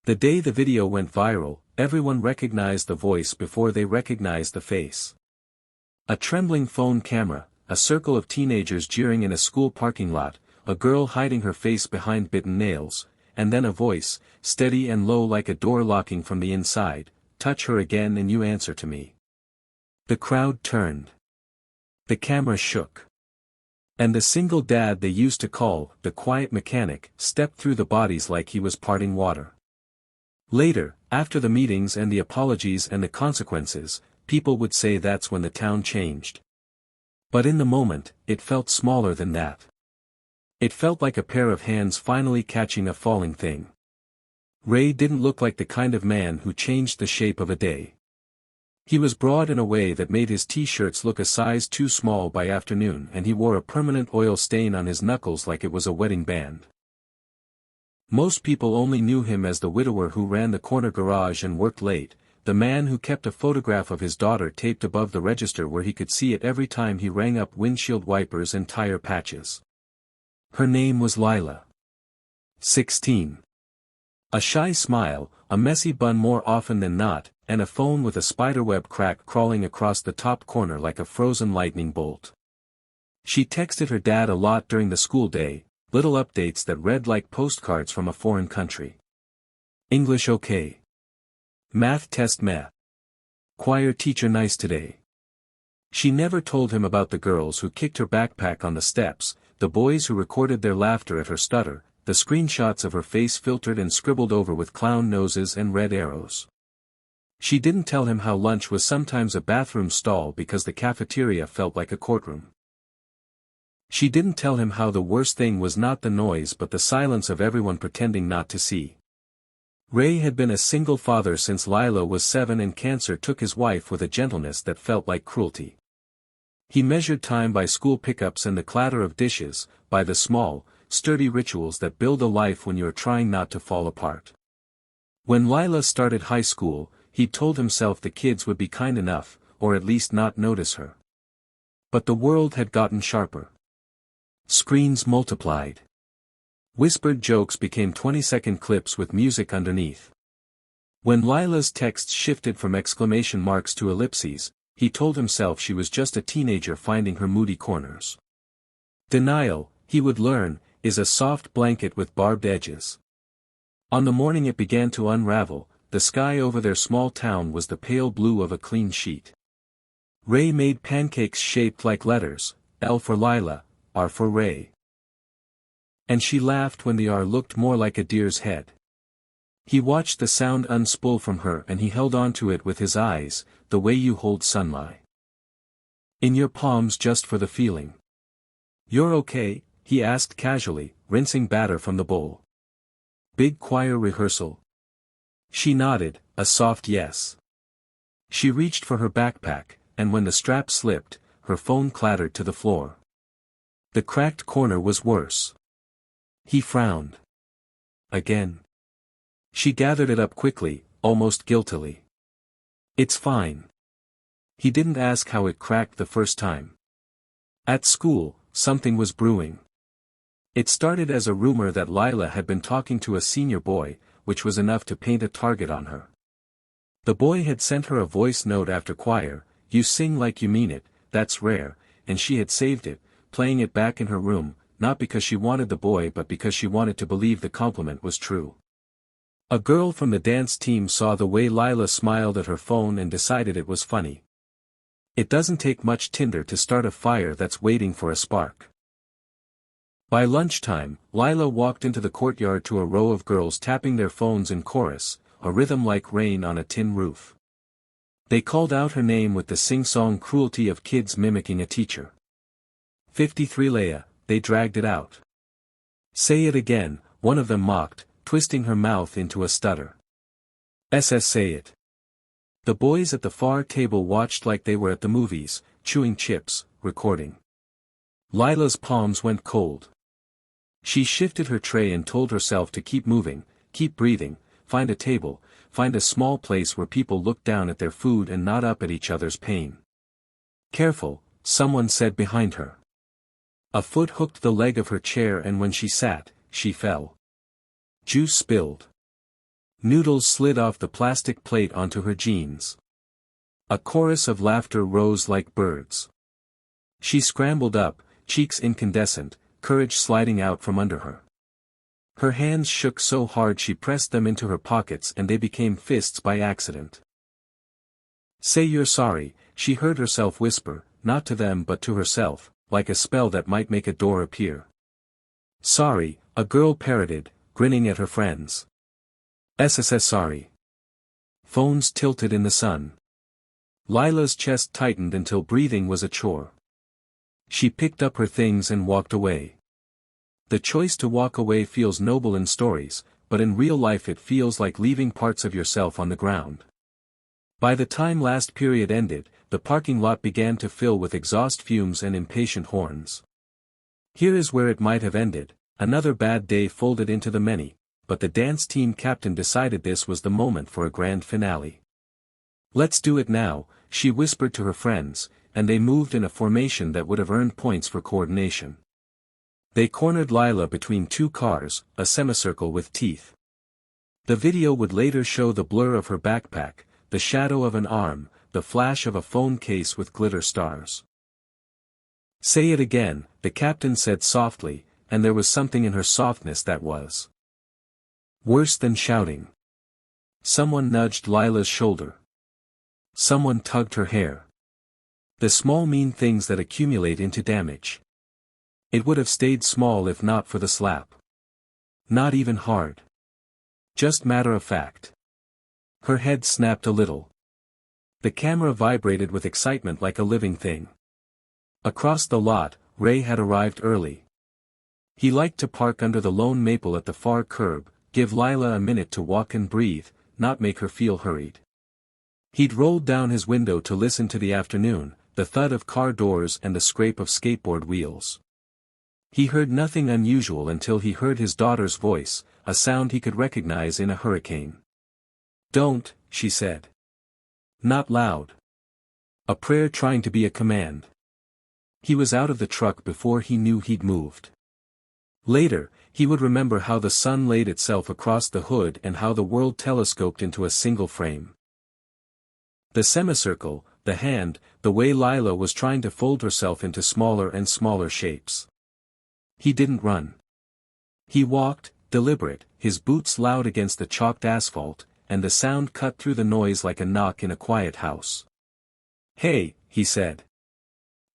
The day the video went viral, everyone recognized the voice before they recognized the face. A trembling phone camera, a circle of teenagers jeering in a school parking lot, a girl hiding her face behind bitten nails, and then a voice, steady and low like a door locking from the inside, "Touch her again and you answer to me." The crowd turned. The camera shook. And the single dad they used to call the quiet mechanic stepped through the bodies like he was parting water. Later, after the meetings and the apologies and the consequences, people would say that's when the town changed. But in the moment, it felt smaller than that. It felt like a pair of hands finally catching a falling thing. Ray didn't look like the kind of man who changed the shape of a day. He was broad in a way that made his t-shirts look a size too small by afternoon, and he wore a permanent oil stain on his knuckles like it was a wedding band. Most people only knew him as the widower who ran the corner garage and worked late, the man who kept a photograph of his daughter taped above the register where he could see it every time he rang up windshield wipers and tire patches. Her name was Lila. 16. A shy smile, a messy bun more often than not, and a phone with a spiderweb crack crawling across the top corner like a frozen lightning bolt. She texted her dad a lot during the school day, little updates that read like postcards from a foreign country. English okay. Math test meh. Choir teacher nice today. She never told him about the girls who kicked her backpack on the steps, the boys who recorded their laughter at her stutter, the screenshots of her face filtered and scribbled over with clown noses and red arrows. She didn't tell him how lunch was sometimes a bathroom stall because the cafeteria felt like a courtroom. She didn't tell him how the worst thing was not the noise but the silence of everyone pretending not to see. Ray had been a single father since Lila was 7 and cancer took his wife with a gentleness that felt like cruelty. He measured time by school pickups and the clatter of dishes, by the small, sturdy rituals that build a life when you're trying not to fall apart. When Lila started high school, he told himself the kids would be kind enough, or at least not notice her. But the world had gotten sharper. Screens multiplied. Whispered jokes became 20-second clips with music underneath. When Lila's texts shifted from exclamation marks to ellipses, he told himself she was just a teenager finding her moody corners. Denial, he would learn, is a soft blanket with barbed edges. On the morning it began to unravel, the sky over their small town was the pale blue of a clean sheet. Ray made pancakes shaped like letters, L for Lila, R for Ray. And she laughed when the R looked more like a deer's head. He watched the sound unspool from her and he held on to it with his eyes, the way you hold sunlight. In your palms just for the feeling. You're okay? He asked casually, rinsing batter from the bowl. Big choir rehearsal? She nodded, a soft yes. She reached for her backpack, and when the strap slipped, her phone clattered to the floor. The cracked corner was worse. He frowned. Again. She gathered it up quickly, almost guiltily. It's fine. He didn't ask how it cracked the first time. At school, something was brewing. It started as a rumor that Lila had been talking to a senior boy, which was enough to paint a target on her. The boy had sent her a voice note after choir, "You sing like you mean it, that's rare," and she had saved it, playing it back in her room, not because she wanted the boy but because she wanted to believe the compliment was true. A girl from the dance team saw the way Lila smiled at her phone and decided it was funny. It doesn't take much tinder to start a fire that's waiting for a spark. By lunchtime, Lila walked into the courtyard to a row of girls tapping their phones in chorus, a rhythm like rain on a tin roof. They called out her name with the sing-song cruelty of kids mimicking a teacher. 53 Leia, they dragged it out. Say it again, one of them mocked, twisting her mouth into a stutter. SS say it. The boys at the far table watched like they were at the movies, chewing chips, recording. Lila's palms went cold. She shifted her tray and told herself to keep moving, keep breathing, find a table, find a small place where people look down at their food and not up at each other's pain. Careful, someone said behind her. A foot hooked the leg of her chair and when she sat, she fell. Juice spilled. Noodles slid off the plastic plate onto her jeans. A chorus of laughter rose like birds. She scrambled up, cheeks incandescent, courage sliding out from under her. Her hands shook so hard she pressed them into her pockets and they became fists by accident. "Say you're sorry," she heard herself whisper, not to them but to herself, like a spell that might make a door appear. "Sorry," a girl parroted, grinning at her friends. "SSS sorry." Phones tilted in the sun. Lila's chest tightened until breathing was a chore. She picked up her things and walked away. The choice to walk away feels noble in stories, but in real life it feels like leaving parts of yourself on the ground. By the time last period ended, the parking lot began to fill with exhaust fumes and impatient horns. Here is where it might have ended, another bad day folded into the many, but the dance team captain decided this was the moment for a grand finale. "Let's do it now," she whispered to her friends, and they moved in a formation that would have earned points for coordination. They cornered Lila between two cars, a semicircle with teeth. The video would later show the blur of her backpack, the shadow of an arm, the flash of a phone case with glitter stars. "Say it again," the captain said softly, and there was something in her softness that was worse than shouting. Someone nudged Lila's shoulder. Someone tugged her hair. The small mean things that accumulate into damage. It would have stayed small if not for the slap. Not even hard. Just matter of fact. Her head snapped a little. The camera vibrated with excitement like a living thing. Across the lot, Ray had arrived early. He liked to park under the lone maple at the far curb, give Lila a minute to walk and breathe, not make her feel hurried. He'd rolled down his window to listen to the afternoon, the thud of car doors and the scrape of skateboard wheels. He heard nothing unusual until he heard his daughter's voice, a sound he could recognize in a hurricane. "Don't," she said. Not loud. A prayer trying to be a command. He was out of the truck before he knew he'd moved. Later, he would remember how the sun laid itself across the hood and how the world telescoped into a single frame. The semicircle, the hand, the way Lila was trying to fold herself into smaller and smaller shapes. He didn't run. He walked, deliberate, his boots loud against the chalked asphalt, and the sound cut through the noise like a knock in a quiet house. "Hey," he said.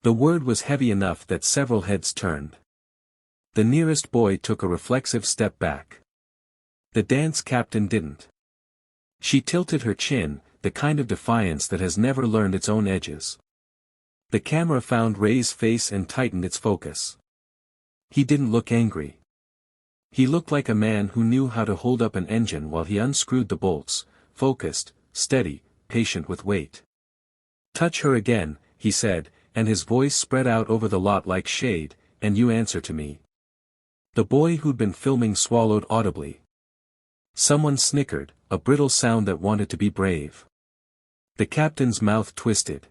The word was heavy enough that several heads turned. The nearest boy took a reflexive step back. The dance captain didn't. She tilted her chin, the kind of defiance that has never learned its own edges. The camera found Ray's face and tightened its focus. He didn't look angry. He looked like a man who knew how to hold up an engine while he unscrewed the bolts, focused, steady, patient with weight. "Touch her again," he said, and his voice spread out over the lot like shade, "and you answer to me." The boy who'd been filming swallowed audibly. Someone snickered, a brittle sound that wanted to be brave. The captain's mouth twisted.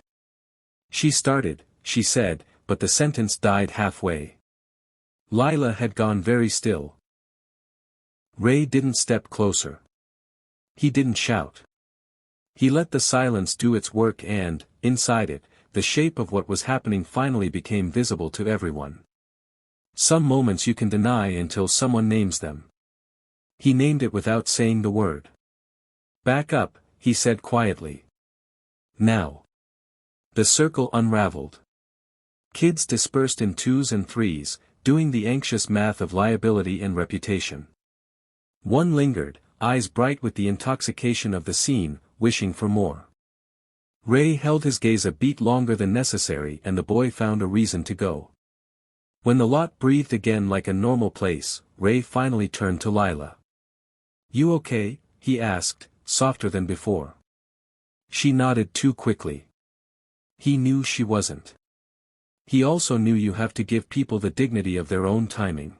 "She started," she said, but the sentence died halfway. Lila had gone very still. Ray didn't step closer. He didn't shout. He let the silence do its work and, inside it, the shape of what was happening finally became visible to everyone. Some moments you can deny until someone names them. He named it without saying the word. "Back up," he said quietly. "Now." The circle unraveled. Kids dispersed in twos and threes, doing the anxious math of liability and reputation. One lingered, eyes bright with the intoxication of the scene, wishing for more. Ray held his gaze a beat longer than necessary and the boy found a reason to go. When the lot breathed again like a normal place, Ray finally turned to Lila. "You okay?" he asked, softer than before. She nodded too quickly. He knew she wasn't. He also knew you have to give people the dignity of their own timing.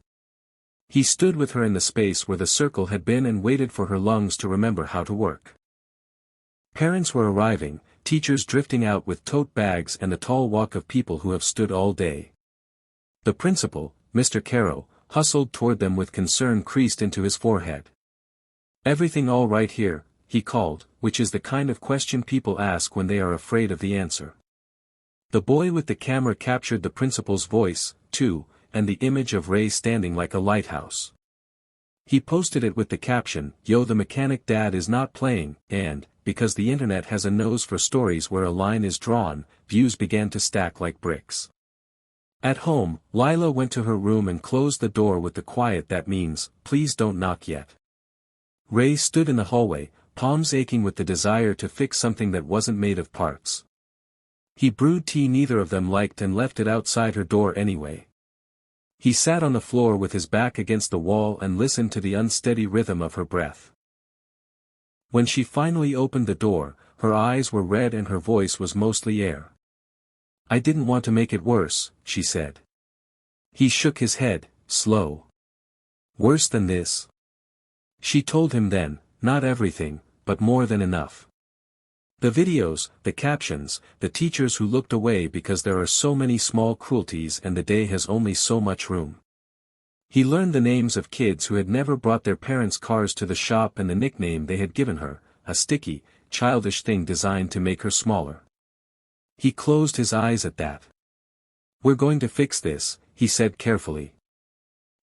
He stood with her in the space where the circle had been and waited for her lungs to remember how to work. Parents were arriving, teachers drifting out with tote bags and a tall walk of people who have stood all day. The principal, Mr. Caro, hustled toward them with concern creased into his forehead. Everything all right here, he called, which is the kind of question people ask when they are afraid of the answer. The boy with the camera captured the principal's voice, too, and the image of Ray standing like a lighthouse. He posted it with the caption, "Yo, the mechanic dad is not playing," and, because the internet has a nose for stories where a line is drawn, views began to stack like bricks. At home, Lila went to her room and closed the door with the quiet that means, "Please don't knock yet." Ray stood in the hallway, palms aching with the desire to fix something that wasn't made of parts. He brewed tea neither of them liked and left it outside her door anyway. He sat on the floor with his back against the wall and listened to the unsteady rhythm of her breath. When she finally opened the door, her eyes were red and her voice was mostly air. "I didn't want to make it worse," she said. He shook his head, slow. "Worse than this?" She told him then, not everything, but more than enough. The videos, the captions, the teachers who looked away because there are so many small cruelties and the day has only so much room. He learned the names of kids who had never brought their parents' cars to the shop and the nickname they had given her, a sticky, childish thing designed to make her smaller. He closed his eyes at that. "We're going to fix this," he said carefully.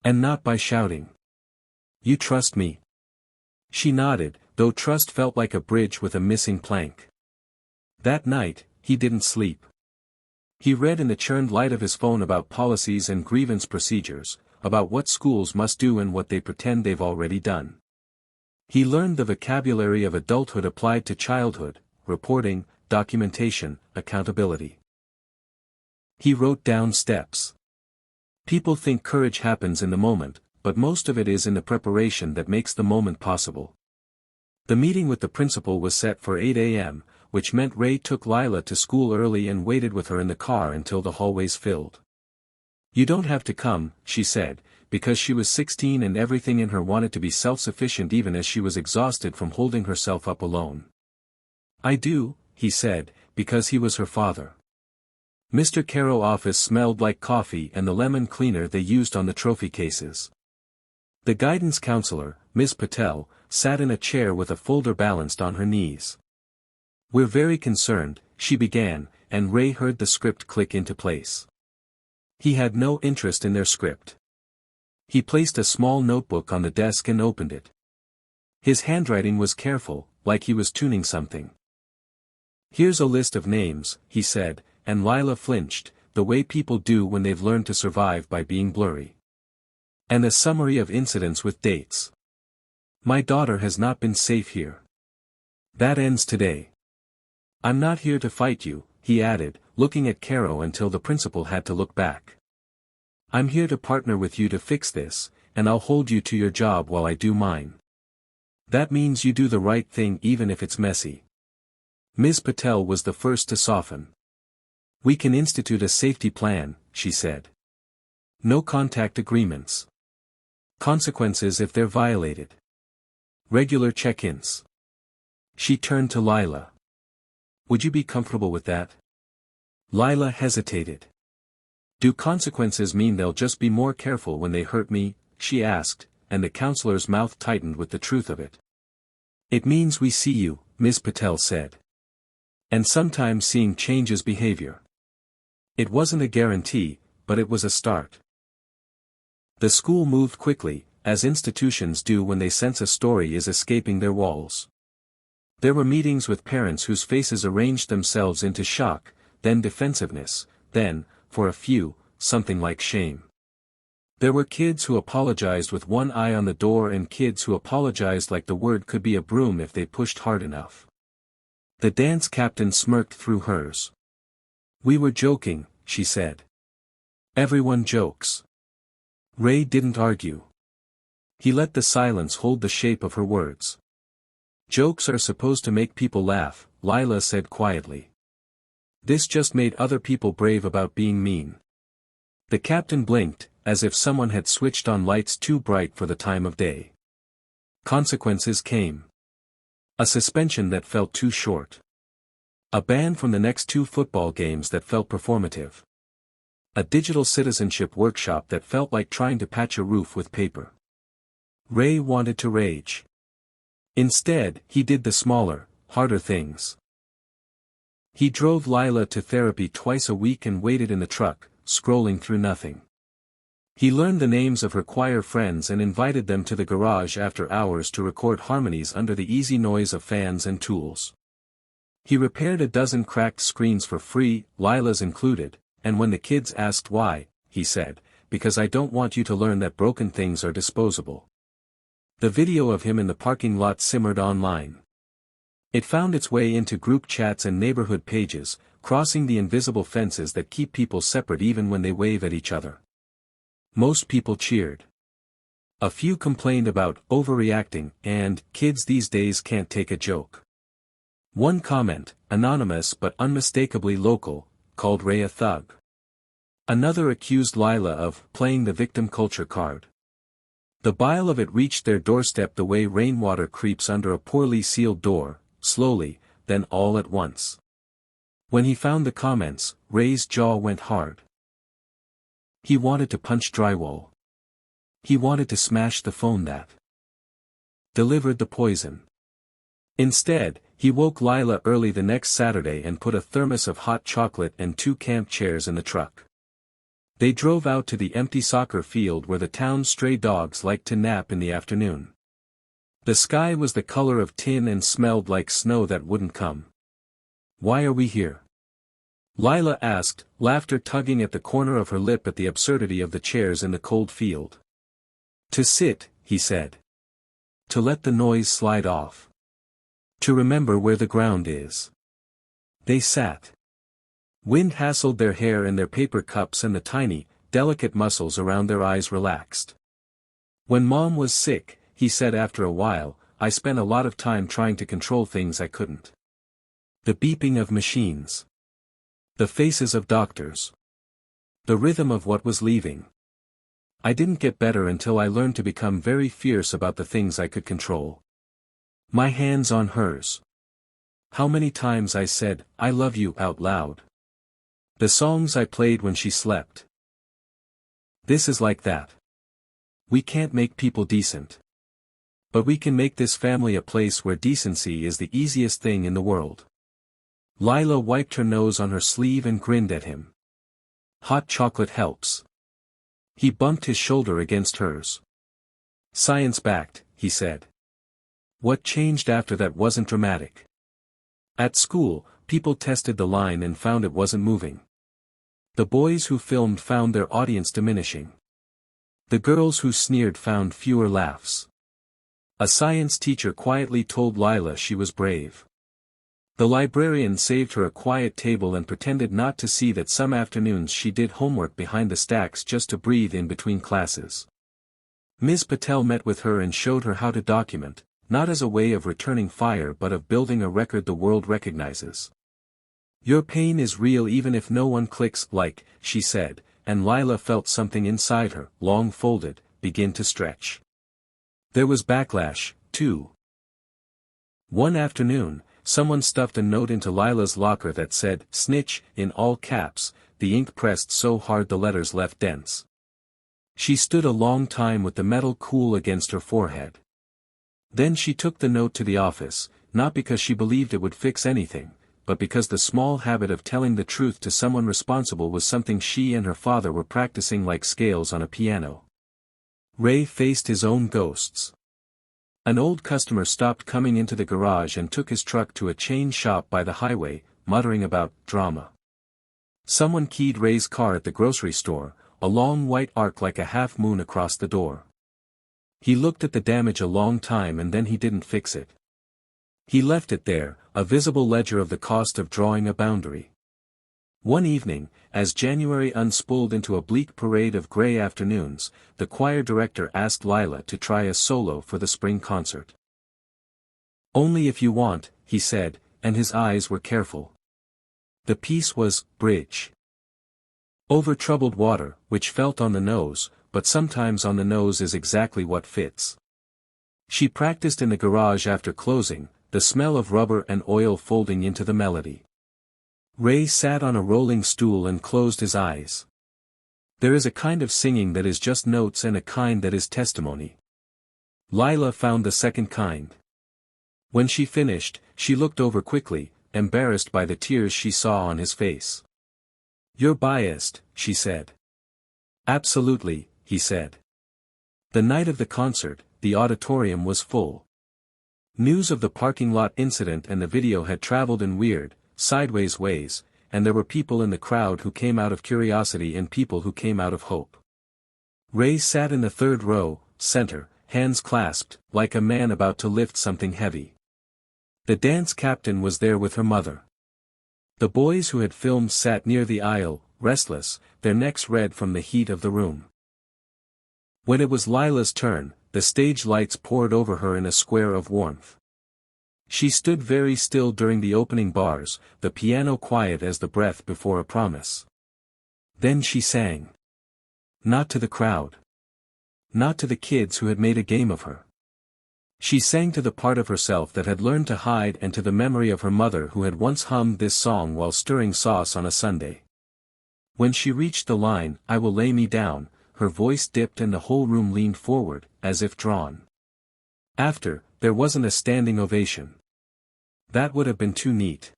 "And not by shouting. You trust me?" She nodded, though trust felt like a bridge with a missing plank. That night, he didn't sleep. He read in the churned light of his phone about policies and grievance procedures, about what schools must do and what they pretend they've already done. He learned the vocabulary of adulthood applied to childhood, reporting, documentation, accountability. He wrote down steps. People think courage happens in the moment, but most of it is in the preparation that makes the moment possible. The meeting with the principal was set for 8 a.m., which meant Ray took Lila to school early and waited with her in the car until the hallways filled. "You don't have to come," she said, because she was 16 and everything in her wanted to be self-sufficient even as she was exhausted from holding herself up alone. "I do," he said, because he was her father. Mr. Caro's office smelled like coffee and the lemon cleaner they used on the trophy cases. The guidance counselor, Ms. Patel, sat in a chair with a folder balanced on her knees. "We're very concerned," she began, and Ray heard the script click into place. He had no interest in their script. He placed a small notebook on the desk and opened it. His handwriting was careful, like he was tuning something. "Here's a list of names," he said, and Lila flinched, the way people do when they've learned to survive by being blurry. "And a summary of incidents with dates. My daughter has not been safe here. That ends today. I'm not here to fight you," he added, looking at Caro until the principal had to look back. "I'm here to partner with you to fix this, and I'll hold you to your job while I do mine. That means you do the right thing even if it's messy." Ms. Patel was the first to soften. "We can institute a safety plan," she said. "No contact agreements. Consequences if they're violated. Regular check-ins." She turned to Lila. "Would you be comfortable with that?" Lila hesitated. "Do consequences mean they'll just be more careful when they hurt me?" she asked, and the counselor's mouth tightened with the truth of it. "It means we see you," Ms. Patel said. "And sometimes seeing changes behavior." It wasn't a guarantee, but it was a start. The school moved quickly, as institutions do when they sense a story is escaping their walls. There were meetings with parents whose faces arranged themselves into shock, then defensiveness, then, for a few, something like shame. There were kids who apologized with one eye on the door and kids who apologized like the word could be a broom if they pushed hard enough. The dance captain smirked through hers. "We were joking," she said. "Everyone jokes." Ray didn't argue. He let the silence hold the shape of her words. "Jokes are supposed to make people laugh," Lila said quietly. "This just made other people brave about being mean." The captain blinked, as if someone had switched on lights too bright for the time of day. Consequences came. A suspension that felt too short. A ban from the next 2 football games that felt performative. A digital citizenship workshop that felt like trying to patch a roof with paper. Ray wanted to rage. Instead, he did the smaller, harder things. He drove Lila to therapy twice a week and waited in the truck, scrolling through nothing. He learned the names of her choir friends and invited them to the garage after hours to record harmonies under the easy noise of fans and tools. He repaired a dozen cracked screens for free, Lila's included, and when the kids asked why, he said, "Because I don't want you to learn that broken things are disposable." The video of him in the parking lot simmered online. It found its way into group chats and neighborhood pages, crossing the invisible fences that keep people separate even when they wave at each other. Most people cheered. A few complained about overreacting and kids these days can't take a joke. One comment, anonymous but unmistakably local, called Ray a thug. Another accused Lila of playing the victim culture card. The bile of it reached their doorstep the way rainwater creeps under a poorly sealed door, slowly, then all at once. When he found the comments, Ray's jaw went hard. He wanted to punch drywall. He wanted to smash the phone that delivered the poison. Instead, he woke Lila early the next Saturday and put a thermos of hot chocolate and 2 camp chairs in the truck. They drove out to the empty soccer field where the town's stray dogs liked to nap in the afternoon. The sky was the color of tin and smelled like snow that wouldn't come. "Why are we here?" Lila asked, laughter tugging at the corner of her lip at the absurdity of the chairs in the cold field. "To sit," he said. "To let the noise slide off. To remember where the ground is." They sat. Wind hassled their hair and their paper cups and the tiny, delicate muscles around their eyes relaxed. "When Mom was sick," he said after a while, "I spent a lot of time trying to control things I couldn't. The beeping of machines. The faces of doctors. The rhythm of what was leaving. I didn't get better until I learned to become very fierce about the things I could control. My hands on hers. How many times I said, 'I love you' out loud. The songs I played when she slept. This is like that. We can't make people decent. But we can make this family a place where decency is the easiest thing in the world." Lila wiped her nose on her sleeve and grinned at him. "Hot chocolate helps." He bumped his shoulder against hers. "Science-backed," he said. What changed after that wasn't dramatic. At school, people tested the line and found it wasn't moving. The boys who filmed found their audience diminishing. The girls who sneered found fewer laughs. A science teacher quietly told Lila she was brave. The librarian saved her a quiet table and pretended not to see that some afternoons she did homework behind the stacks just to breathe in between classes. Ms. Patel met with her and showed her how to document, not as a way of returning fire but of building a record the world recognizes. "Your pain is real even if no one clicks like," she said, and Lila felt something inside her, long folded, begin to stretch. There was backlash, too. One afternoon, someone stuffed a note into Lila's locker that said, "Snitch," in all caps, the ink pressed so hard the letters left dents. She stood a long time with the metal cool against her forehead. Then she took the note to the office, not because she believed it would fix anything, but because the small habit of telling the truth to someone responsible was something she and her father were practicing like scales on a piano. Ray faced his own ghosts. An old customer stopped coming into the garage and took his truck to a chain shop by the highway, muttering about drama. Someone keyed Ray's car at the grocery store, a long white arc like a half-moon across the door. He looked at the damage a long time and then he didn't fix it. He left it there, a visible ledger of the cost of drawing a boundary. One evening, as January unspooled into a bleak parade of gray afternoons, the choir director asked Lila to try a solo for the spring concert. "Only if you want," he said, and his eyes were careful. The piece was "Bridge." Over troubled water, which felt on the nose, but sometimes on the nose is exactly what fits. She practiced in the garage after closing, the smell of rubber and oil folding into the melody. Ray sat on a rolling stool and closed his eyes. There is a kind of singing that is just notes and a kind that is testimony. Lila found the second kind. When she finished, she looked over quickly, embarrassed by the tears she saw on his face. "You're biased," she said. "Absolutely," he said. The night of the concert, the auditorium was full. News of the parking lot incident and the video had traveled in weird, sideways ways, and there were people in the crowd who came out of curiosity and people who came out of hope. Ray sat in the third row, center, hands clasped, like a man about to lift something heavy. The dance captain was there with her mother. The boys who had filmed sat near the aisle, restless, their necks red from the heat of the room. When it was Lila's turn, the stage lights poured over her in a square of warmth. She stood very still during the opening bars, the piano quiet as the breath before a promise. Then she sang. Not to the crowd. Not to the kids who had made a game of her. She sang to the part of herself that had learned to hide and to the memory of her mother who had once hummed this song while stirring sauce on a Sunday. When she reached the line, "I will lay me down," her voice dipped and the whole room leaned forward, as if drawn. After, there wasn't a standing ovation. That would have been too neat.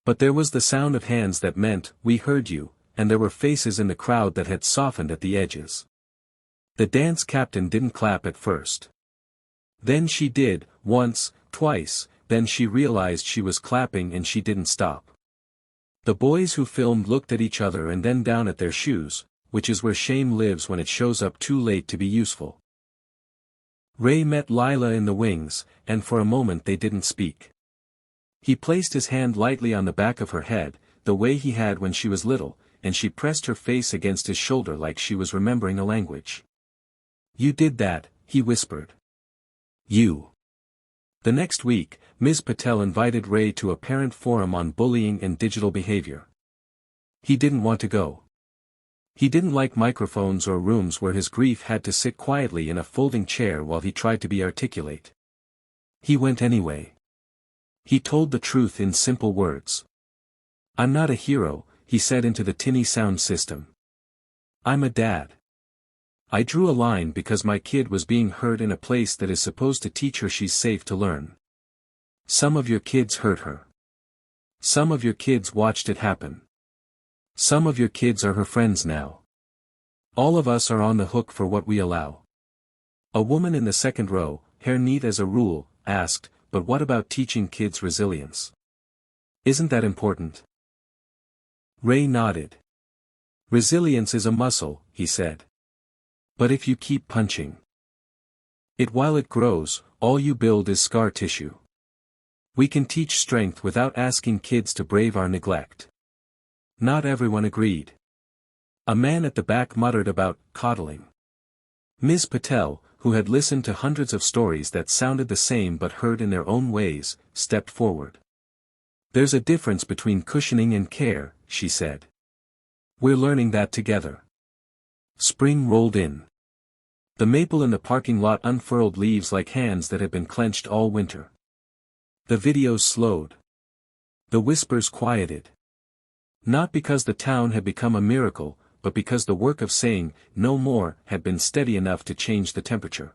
But there was the sound of hands that meant, "We heard you," and there were faces in the crowd that had softened at the edges. The dance captain didn't clap at first. Then she did, once, twice, then she realized she was clapping and she didn't stop. The boys who filmed looked at each other and then down at their shoes, which is where shame lives when it shows up too late to be useful. Ray met Lila in the wings, and for a moment they didn't speak. He placed his hand lightly on the back of her head, the way he had when she was little, and she pressed her face against his shoulder like she was remembering a language. "You did that," he whispered. "You." The next week, Ms. Patel invited Ray to a parent forum on bullying and digital behavior. He didn't want to go. He didn't like microphones or rooms where his grief had to sit quietly in a folding chair while he tried to be articulate. He went anyway. He told the truth in simple words. "I'm not a hero," he said into the tinny sound system. "I'm a dad. I drew a line because my kid was being hurt in a place that is supposed to teach her she's safe to learn. Some of your kids hurt her. Some of your kids watched it happen. Some of your kids are her friends now. All of us are on the hook for what we allow." A woman in the second row, hair neat as a rule, asked, "But what about teaching kids resilience? Isn't that important?" Ray nodded. "Resilience is a muscle," he said. "But if you keep punching it while it grows, all you build is scar tissue. We can teach strength without asking kids to brave our neglect." Not everyone agreed. A man at the back muttered about coddling. Ms. Patel, who had listened to hundreds of stories that sounded the same but heard in their own ways, stepped forward. "There's a difference between cushioning and care," she said. "We're learning that together." Spring rolled in. The maple in the parking lot unfurled leaves like hands that had been clenched all winter. The videos slowed. The whispers quieted. Not because the town had become a miracle, but because the work of saying, "no more," had been steady enough to change the temperature.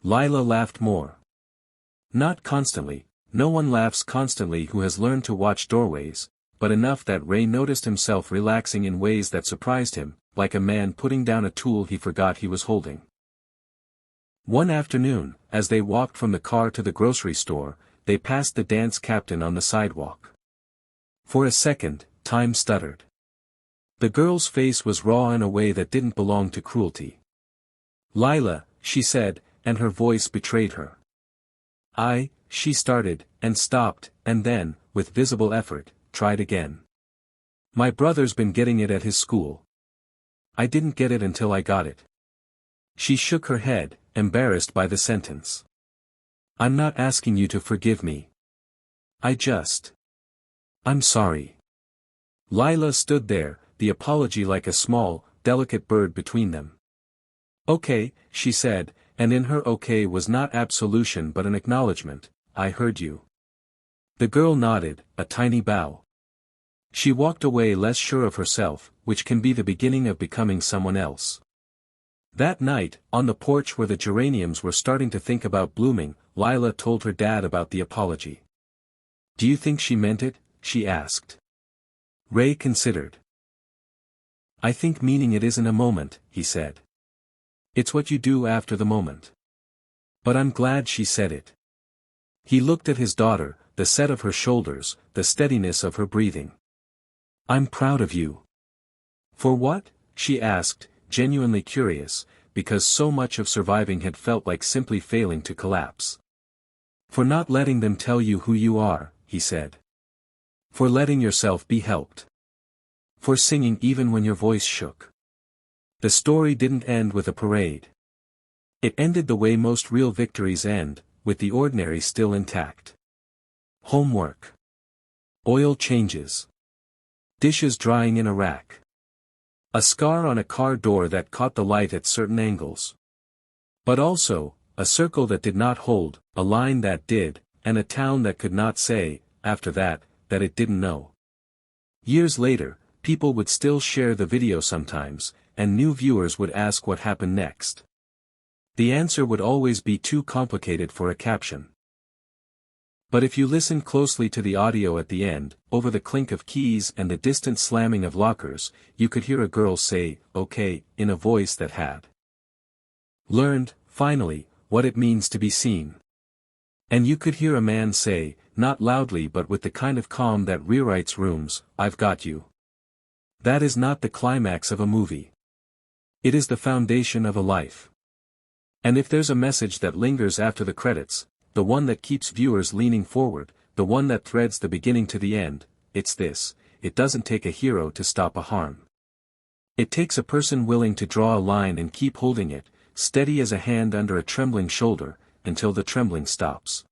Lila laughed more. Not constantly, no one laughs constantly who has learned to watch doorways, but enough that Ray noticed himself relaxing in ways that surprised him, like a man putting down a tool he forgot he was holding. One afternoon, as they walked from the car to the grocery store, they passed the dance captain on the sidewalk. For a second, time stuttered. The girl's face was raw in a way that didn't belong to cruelty. "Lila," she said, and her voice betrayed her. She started, and stopped, and then, with visible effort, tried again. "My brother's been getting it at his school. I didn't get it until I got it." She shook her head, embarrassed by the sentence. "I'm not asking you to forgive me. I'm sorry." Lila stood there, the apology like a small, delicate bird between them. "Okay," she said, and in her okay was not absolution but an acknowledgement, "I heard you." The girl nodded, a tiny bow. She walked away less sure of herself, which can be the beginning of becoming someone else. That night, on the porch where the geraniums were starting to think about blooming, Lila told her dad about the apology. "Do you think she meant it?" she asked. Ray considered. "I think meaning it isn't a moment," he said. "It's what you do after the moment. But I'm glad she said it." He looked at his daughter, the set of her shoulders, the steadiness of her breathing. "I'm proud of you." "For what?" she asked, genuinely curious, because so much of surviving had felt like simply failing to collapse. "For not letting them tell you who you are," he said. "For letting yourself be helped. For singing even when your voice shook." The story didn't end with a parade. It ended the way most real victories end, with the ordinary still intact. Homework. Oil changes. Dishes drying in a rack. A scar on a car door that caught the light at certain angles. But also, a circle that did not hold, a line that did, and a town that could not say, after that, that it didn't know. Years later, people would still share the video sometimes, and new viewers would ask what happened next. The answer would always be too complicated for a caption. But if you listen closely to the audio at the end, over the clink of keys and the distant slamming of lockers, you could hear a girl say, "Okay," in a voice that had learned, finally, what it means to be seen. And you could hear a man say, not loudly but with the kind of calm that rewrites rooms, "I've got you." That is not the climax of a movie. It is the foundation of a life. And if there's a message that lingers after the credits, the one that keeps viewers leaning forward, the one that threads the beginning to the end, it's this: it doesn't take a hero to stop a harm. It takes a person willing to draw a line and keep holding it, steady as a hand under a trembling shoulder, until the trembling stops.